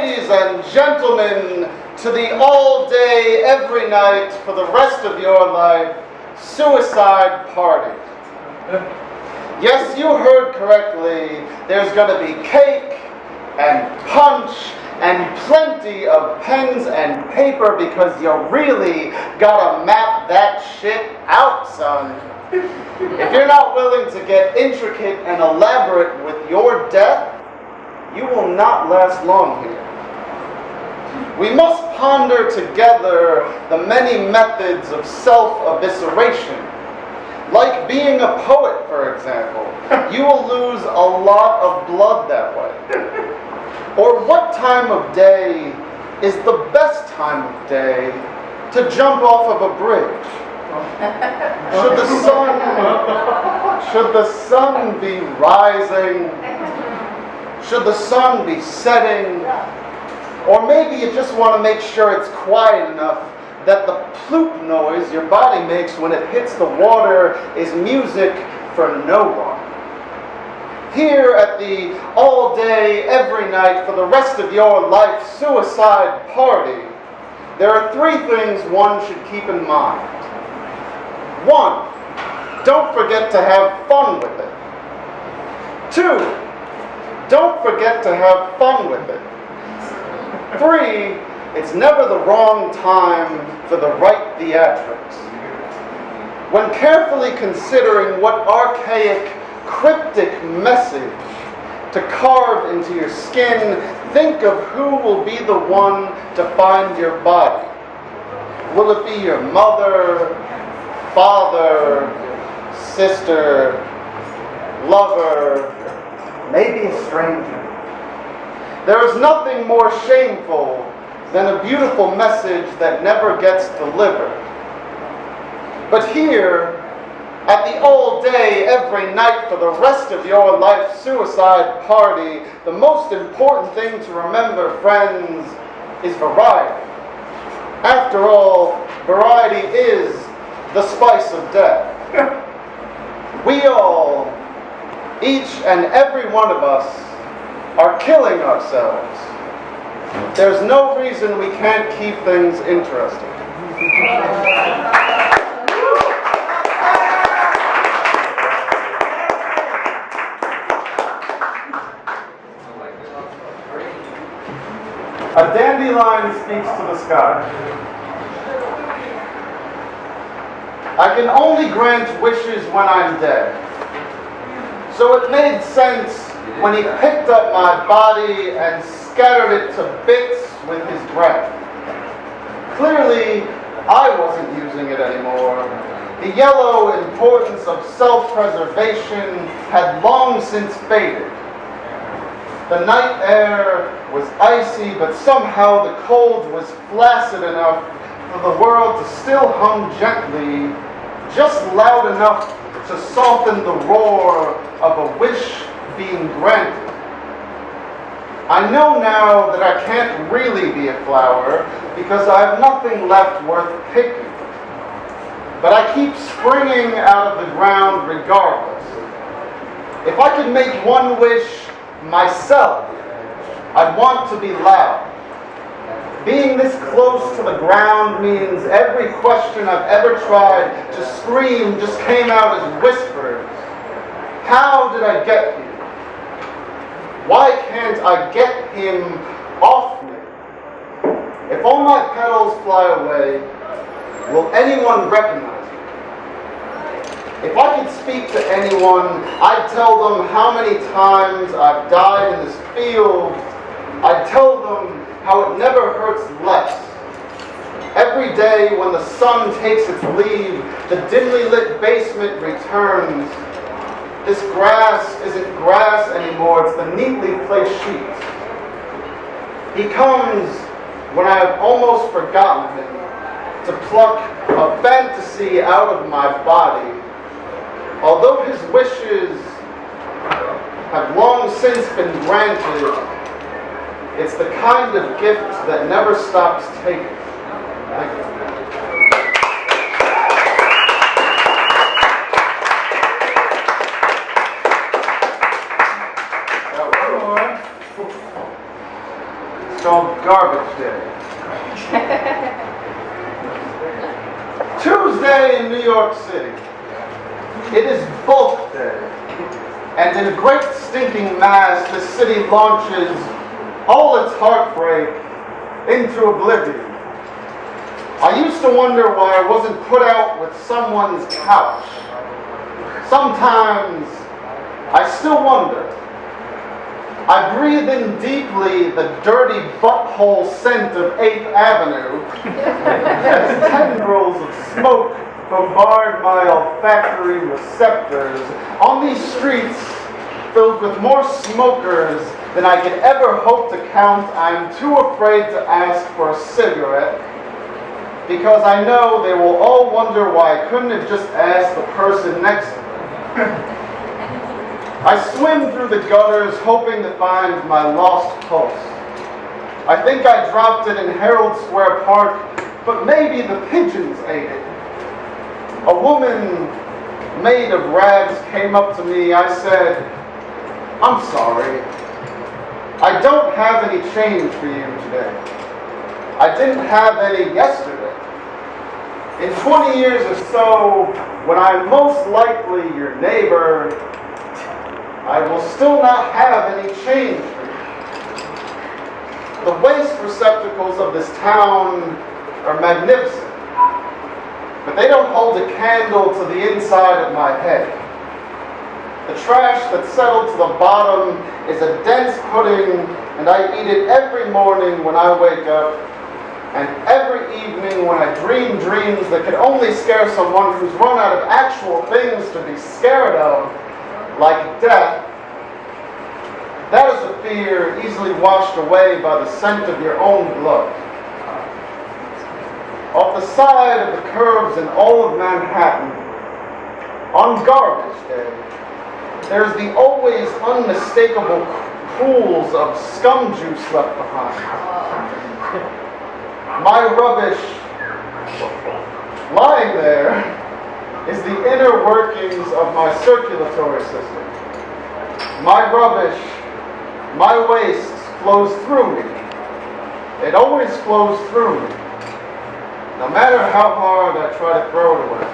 Ladies and gentlemen, to the all-day, every night, for the rest of your life, suicide party. Yes, you heard correctly. There's going to be cake and punch and plenty of pens and paper because you really got to map that shit out, son. If you're not willing to get intricate and elaborate with your death, you will not last long here. We must ponder together the many methods of self-evisceration. Like being a poet, for example. You will lose a lot of blood that way. Or what time of day is the best time of day to jump off of a bridge? Should the sun be rising? Should the sun be setting? Or maybe you just want to make sure it's quiet enough that the plop noise your body makes when it hits the water is music for no one. Here at the all day, every night, for the rest of your life suicide party, there are three things one should keep in mind. 1, don't forget to have fun with it. 2, don't forget to have fun with it. 3, it's never the wrong time for the right theatrics. When carefully considering what archaic, cryptic message to carve into your skin, think of who will be the one to find your body. Will it be your mother, father, sister, lover, maybe a stranger? There is nothing more shameful than a beautiful message that never gets delivered. But here, at the all day, every night, for the rest of your life suicide party, the most important thing to remember, friends, is variety. After all, variety is the spice of death. We all, each and every one of us, are killing ourselves. There's no reason we can't keep things interesting. A dandelion speaks to the sky. I can only grant wishes when I'm dead. So it made sense when he picked up my body and scattered it to bits with his breath. Clearly, I wasn't using it anymore. The yellow importance of self-preservation had long since faded. The night air was icy, but somehow the cold was flaccid enough for the world to still hum gently, just loud enough to soften the roar of a wish being granted. I know now that I can't really be a flower because I have nothing left worth picking. But I keep springing out of the ground regardless. If I could make one wish myself, I'd want to be loud. Being this close to the ground means every question I've ever tried to scream just came out as whispers. How did I get here? Why can't I get him off me? If all my petals fly away, will anyone recognize me? If I could speak to anyone, I'd tell them how many times I've died in this field. I'd tell them how it never hurts less. Every day when the sun takes its leave, the dimly lit basement returns. This grass isn't grass anymore, it's the neatly placed sheets. He comes when I have almost forgotten him to pluck a fantasy out of my body. Although his wishes have long since been granted, it's the kind of gift that never stops taking. Thank you. called Garbage Day. Tuesday in New York City. It is Bulk Day. And in a great stinking mass, the city launches all its heartbreak into oblivion. I used to wonder why I wasn't put out with someone's couch. Sometimes I still wonder. I breathe in deeply the dirty butthole scent of 8th Avenue as tendrils of smoke bombard my olfactory receptors on these streets filled with more smokers than I could ever hope to count. I'm too afraid to ask for a cigarette because I know they will all wonder why I couldn't have just asked the person next to me. I swim through the gutters hoping to find my lost pulse. I think I dropped it in Herald Square Park, but maybe the pigeons ate it. A woman made of rags came up to me. I said, "I'm sorry. I don't have any change for you today. I didn't have any yesterday. In 20 years or so, when I'm most likely your neighbor, I will still not have any change for you." The waste receptacles of this town are magnificent, but they don't hold a candle to the inside of my head. The trash that's settled to the bottom is a dense pudding, and I eat it every morning when I wake up, and every evening when I dream dreams that could only scare someone who's run out of actual things to be scared of, like death. That is a fear easily washed away by the scent of your own blood. Off the side of the curbs in all of Manhattan, on Garbage Day, there's the always unmistakable pools of scum juice left behind. My rubbish lying there is the inner workings of my circulatory system. My rubbish, my waste flows through me. It always flows through me, no matter how hard I try to throw it away.